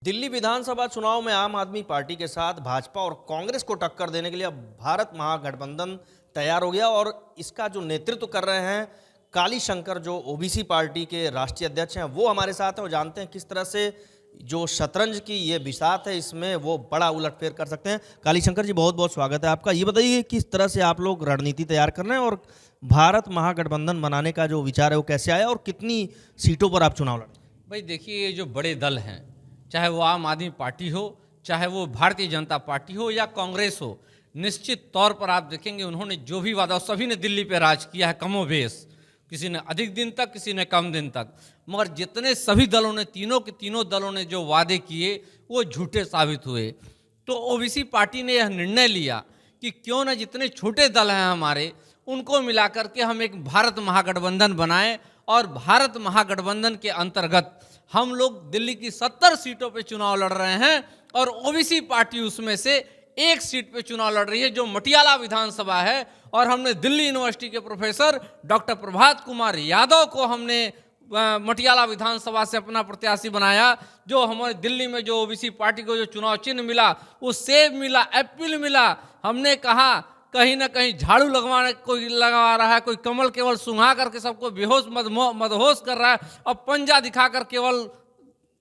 दिल्ली विधानसभा चुनाव में आम आदमी पार्टी के साथ भाजपा और कांग्रेस को टक्कर देने के लिए अब भारत महागठबंधन तैयार हो गया और इसका जो नेतृत्व कर रहे हैं काली शंकर, जो ओबीसी पार्टी के राष्ट्रीय अध्यक्ष हैं, वो हमारे साथ हैं और जानते हैं किस तरह से जो शतरंज की ये बिसात है इसमें वो बड़ा उलटफेर कर सकते हैं। काली शंकर जी, बहुत बहुत स्वागत है आपका। ये बताइए किस तरह से आप लोग रणनीति तैयार कर रहे हैं और भारत महागठबंधन बनाने का जो विचार है वो कैसे आया और कितनी सीटों पर आप चुनाव लड़ें? भाई देखिए, ये जो बड़े दल हैं, चाहे वो आम आदमी पार्टी हो, चाहे वो भारतीय जनता पार्टी हो या कांग्रेस हो, निश्चित तौर पर आप देखेंगे उन्होंने जो भी वादा, सभी ने दिल्ली पे राज किया है कमोबेश, किसी ने अधिक दिन तक, किसी ने कम दिन तक, मगर जितने सभी दलों ने, तीनों के तीनों दलों ने जो वादे किए वो झूठे साबित हुए। तो ओबीसी पार्टी ने यह निर्णय लिया कि क्यों न जितने छोटे दल हैं हमारे, उनको मिलाकर के हम एक भारत महागठबंधन बनाएं और भारत महागठबंधन के अंतर्गत हम लोग दिल्ली की 70 सीटों पे चुनाव लड़ रहे हैं और ओबीसी पार्टी उसमें से एक सीट पे चुनाव लड़ रही है जो मटियाला विधानसभा है। और हमने दिल्ली यूनिवर्सिटी के प्रोफेसर डॉक्टर प्रभात कुमार यादव को हमने मटियाला विधानसभा से अपना प्रत्याशी बनाया। जो हमारे दिल्ली में जो ओबीसी पार्टी को जो चुनाव चिन्ह मिला वो सेब मिला, एप्पल मिला। हमने कहा कहीं ना कहीं झाड़ू लगवाने कोई लगा रहा है, कोई कमल केवल सुंघा करके सबको बेहोश मदहोश कर रहा है और पंजा दिखाकर केवल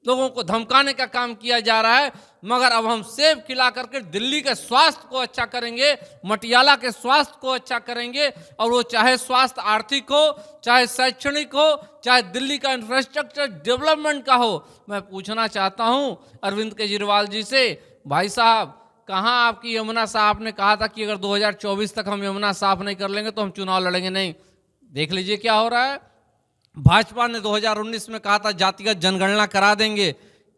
लोगों को धमकाने का काम किया जा रहा है। मगर अब हम सेब खिला करके दिल्ली के स्वास्थ्य को अच्छा करेंगे, मटियाला के स्वास्थ्य को अच्छा करेंगे। और वो चाहे स्वास्थ्य आर्थिक हो, चाहे शैक्षणिक हो, चाहे दिल्ली का इंफ्रास्ट्रक्चर डेवलपमेंट का हो। मैं पूछना चाहता हूँ अरविंद केजरीवाल जी से, भाई साहब कहाँ आपकी यमुना साहब ने कहा था कि अगर 2024 तक हम यमुना साफ नहीं कर लेंगे तो हम चुनाव लड़ेंगे नहीं। देख लीजिए क्या हो रहा है। भाजपा ने 2019 में कहा था जातिगत जनगणना करा देंगे,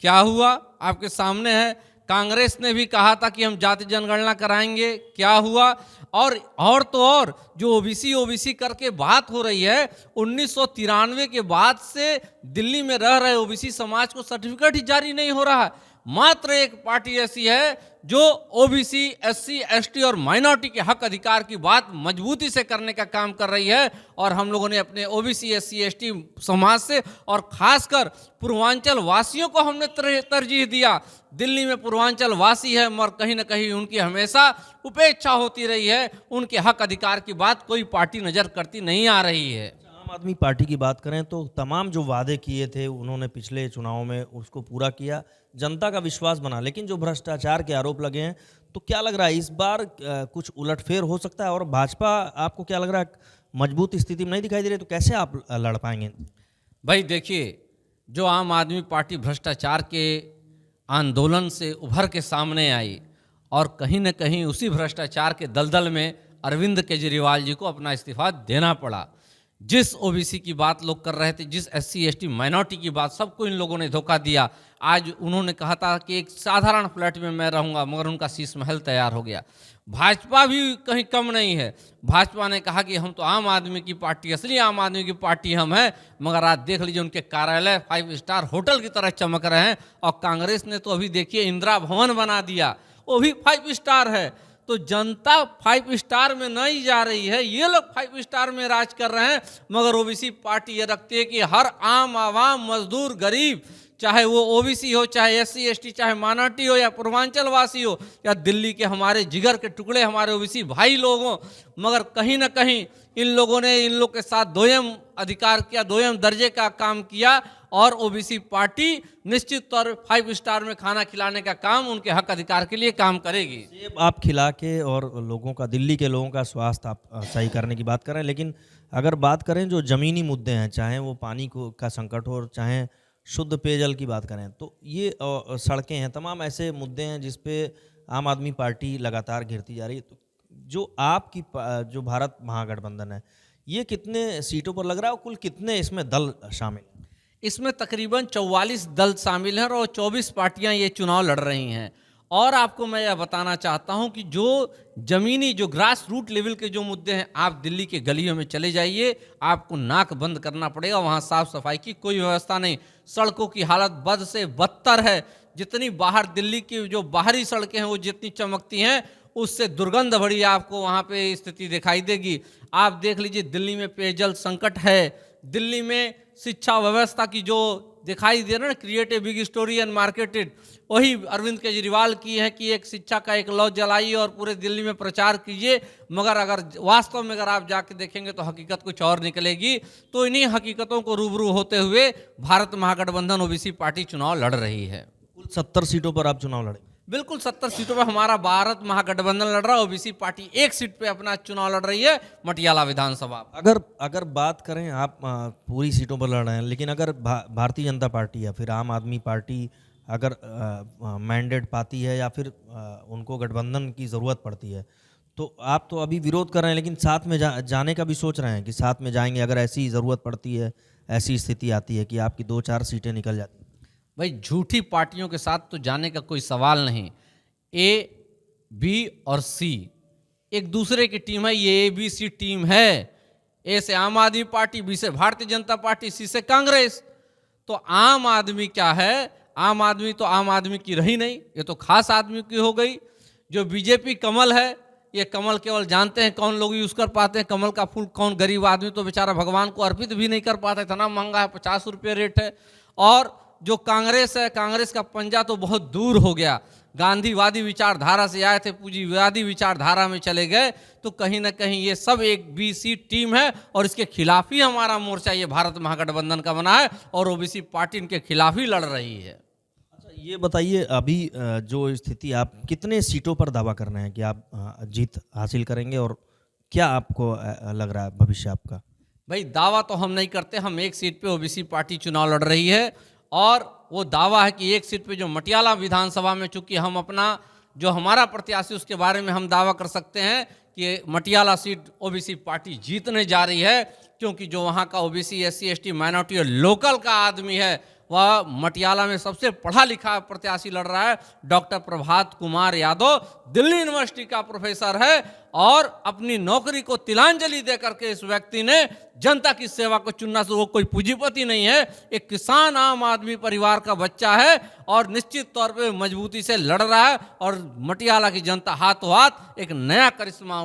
क्या हुआ आपके सामने है। कांग्रेस ने भी कहा था कि हम जाति जनगणना कराएंगे, क्या हुआ। और तो और जो ओबीसी करके बात हो रही है, 1993 के बाद से दिल्ली में रह रहे ओबीसी समाज को सर्टिफिकेट ही जारी नहीं हो रहा है। मात्र एक पार्टी ऐसी है जो ओबीसी, एससी, एसटी और माइनॉरिटी के हक अधिकार की बात मजबूती से करने का काम कर रही है। और हम लोगों ने अपने ओबीसी, एससी, एसटी समाज से और खासकर पूर्वांचल वासियों को हमने तरजीह दिया। दिल्ली में पूर्वांचल वासी है मगर कहीं ना कहीं उनकी हमेशा उपेक्षा होती रही है, उनके हक अधिकार की बात कोई पार्टी नजर करती नहीं आ रही है। आम आदमी पार्टी की बात करें तो तमाम जो वादे किए थे उन्होंने पिछले चुनाव में उसको पूरा किया, जनता का विश्वास बना। लेकिन जो भ्रष्टाचार के आरोप लगे हैं, तो क्या लग रहा है इस बार कुछ उलटफेर हो सकता है? और भाजपा, आपको क्या लग रहा है, मजबूत स्थिति में नहीं दिखाई दे रही, तो कैसे आप लड़ पाएंगे? भाई देखिए, जो आम आदमी पार्टी भ्रष्टाचार के आंदोलन से उभर के सामने आई और कहीं न कहीं उसी भ्रष्टाचार के दलदल में अरविंद केजरीवाल जी को अपना इस्तीफा देना पड़ा। जिस ओबीसी की बात लोग कर रहे थे, जिस एससी एसटी माइनॉरिटी की बात, सबको इन लोगों ने धोखा दिया। आज उन्होंने कहा था कि एक साधारण फ्लैट में मैं रहूंगा, मगर उनका शीश महल तैयार हो गया। भाजपा भी कहीं कम नहीं है। भाजपा ने कहा कि हम तो आम आदमी की पार्टी, असली आम आदमी की पार्टी हम हैं, मगर आज देख लीजिए उनके कार्यालय 5 स्टार होटल की तरह चमक रहे हैं। और कांग्रेस ने तो अभी देखिए इंदिरा भवन बना दिया, वो भी 5 स्टार है। तो जनता 5 स्टार में नहीं जा रही है, ये लोग 5 स्टार में राज कर रहे हैं। मगर ओबीसी पार्टी ये रखती है कि हर आम आवाम, मजदूर, गरीब, चाहे वो ओबीसी हो, चाहे एससी एसटी, चाहे माइनॉरिटी हो या पूर्वांचल वासी हो या दिल्ली के हमारे जिगर के टुकड़े हमारे ओबीसी भाई लोग हों, मगर कहीं ना कहीं इन लोगों ने इन लोग के साथ दोयम अधिकार किया, दोयम दर्जे का काम किया। और ओबीसी पार्टी निश्चित तौर 5 स्टार में खाना खिलाने का काम, उनके हक अधिकार के लिए काम करेगी। सेब आप खिला के और लोगों का, दिल्ली के लोगों का स्वास्थ्य आप सही करने की बात कर रहे हैं, लेकिन अगर बात करें जो ज़मीनी मुद्दे हैं, चाहे वो पानी का संकट हो, चाहे शुद्ध पेयजल की बात करें, तो ये सड़कें हैं, तमाम ऐसे मुद्दे हैं जिस पे आम आदमी पार्टी लगातार घिरती जा रही है। तो जो आपकी जो भारत महागठबंधन है, ये कितने सीटों पर लग रहा है और कुल कितने इसमें दल शामिल हैं? इसमें तकरीबन 44 दल शामिल हैं और 24 पार्टियां ये चुनाव लड़ रही हैं। और आपको मैं यह बताना चाहता हूं कि जो जमीनी, जो ग्रास रूट लेवल के जो मुद्दे हैं, आप दिल्ली के गलियों में चले जाइए, आपको नाक बंद करना पड़ेगा, वहां साफ सफाई की कोई व्यवस्था नहीं। सड़कों की हालत बद से बदतर है। जितनी बाहर दिल्ली की जो बाहरी सड़कें हैं वो जितनी चमकती हैं, उससे दुर्गंध भरी आपको वहाँ पे स्थिति दिखाई देगी। आप देख लीजिए, दिल्ली में पेयजल संकट है, दिल्ली में शिक्षा व्यवस्था की जो दिखाई दे रहा है, create a big story and marketed, वही अरविंद केजरीवाल की है कि एक शिक्षा का एक लॉ जलाइए और पूरे दिल्ली में प्रचार कीजिए, मगर अगर वास्तव में अगर आप जाके देखेंगे तो हकीकत कुछ और निकलेगी। तो इन्हीं हकीकतों को रूबरू होते हुए भारत महागठबंधन ओबीसी पार्टी चुनाव लड़ रही है। कुल 70 सीटों पर आप चुनाव लड़े। बिल्कुल 70 सीटों पर हमारा भारत महागठबंधन लड़ रहा है, ओबीसी पार्टी एक सीट पे अपना चुनाव लड़ रही है, मटियाला विधानसभा। अगर बात करें, आप पूरी सीटों पर लड़ रहे हैं, लेकिन अगर भारतीय जनता पार्टी या फिर आम आदमी पार्टी अगर मैंडेट पाती है या फिर उनको गठबंधन की ज़रूरत पड़ती है, तो आप तो अभी विरोध कर रहे हैं, लेकिन साथ में जाने का भी सोच रहे हैं कि साथ में जाएंगे अगर ऐसी ज़रूरत पड़ती है, ऐसी स्थिति आती है कि आपकी 2-4 सीटें निकल जाती हैं। भाई झूठी पार्टियों के साथ तो जाने का कोई सवाल नहीं। ए, बी और सी एक दूसरे की टीम है, ये ABC टीम है। ए से आम आदमी पार्टी, बी से भारतीय जनता पार्टी, सी से कांग्रेस। तो आम आदमी क्या है, आम आदमी तो आम आदमी की रही नहीं, ये तो खास आदमी की हो गई। जो बीजेपी कमल है, ये कमल केवल जानते हैं कौन लोग यूज़ कर पाते हैं, कमल का फूल कौन, गरीब आदमी तो बेचारा भगवान को अर्पित भी नहीं कर पाता, इतना महंगा है, 50 रुपये रेट है। और जो कांग्रेस है, कांग्रेस का पंजा तो बहुत दूर हो गया, गांधीवादी विचारधारा से आए थे, पूंजीवादी विचारधारा में चले गए। तो कहीं ना कहीं ये सब एक BC टीम है और इसके खिलाफ ही हमारा मोर्चा ये भारत महागठबंधन का बना है और ओबीसी पार्टी इनके खिलाफ ही लड़ रही है। अच्छा, ये बताइए अभी जो स्थिति, आप कितने सीटों पर दावा कर रहे हैं कि आप जीत हासिल करेंगे, और क्या आपको लग रहा है भविष्य आपका? भाई दावा तो हम नहीं करते, हम एक सीट पे ओबीसी पार्टी चुनाव लड़ रही है और वो दावा है कि एक सीट पे जो मटियाला विधानसभा में, चूंकि हम अपना जो हमारा प्रत्याशी उसके बारे में हम दावा कर सकते हैं कि मटियाला सीट ओबीसी पार्टी जीतने जा रही है, क्योंकि जो वहाँ का ओबीसी SC ST माइनॉरिटी और लोकल का आदमी है, वह मटियाला में सबसे पढ़ा लिखा प्रत्याशी लड़ रहा है। डॉक्टर प्रभात कुमार यादव दिल्ली यूनिवर्सिटी का प्रोफेसर है और अपनी नौकरी को तिलांजलि दे करके इस व्यक्ति ने जनता की सेवा को चुनना शुरू। कोई पूंजीपति नहीं है, एक किसान आम आदमी परिवार का बच्चा है और निश्चित तौर पे मजबूती से लड़ रहा है और मटियाला की जनता हाथों हाथ एक नया करिश्मा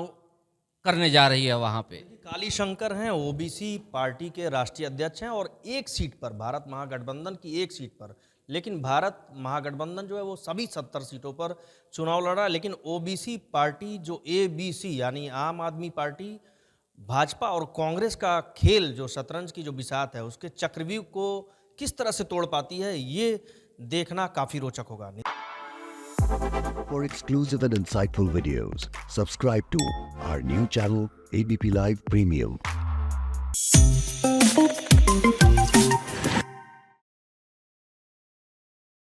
करने जा रही है वहाँ पे। काली शंकर हैं, ओबीसी पार्टी के राष्ट्रीय अध्यक्ष हैं और एक सीट पर, भारत महागठबंधन की एक सीट पर, लेकिन भारत महागठबंधन जो है वो सभी 70 सीटों पर चुनाव लड़ रहा है। लेकिन ओबीसी पार्टी जो ABC यानी आम आदमी पार्टी, भाजपा और कांग्रेस का खेल, जो शतरंज की जो बिसात है, उसके चक्रव्यूह को किस तरह से तोड़ पाती है, ये देखना काफ़ी रोचक होगा। For exclusive and insightful videos, subscribe to our new channel ABP Live Premium.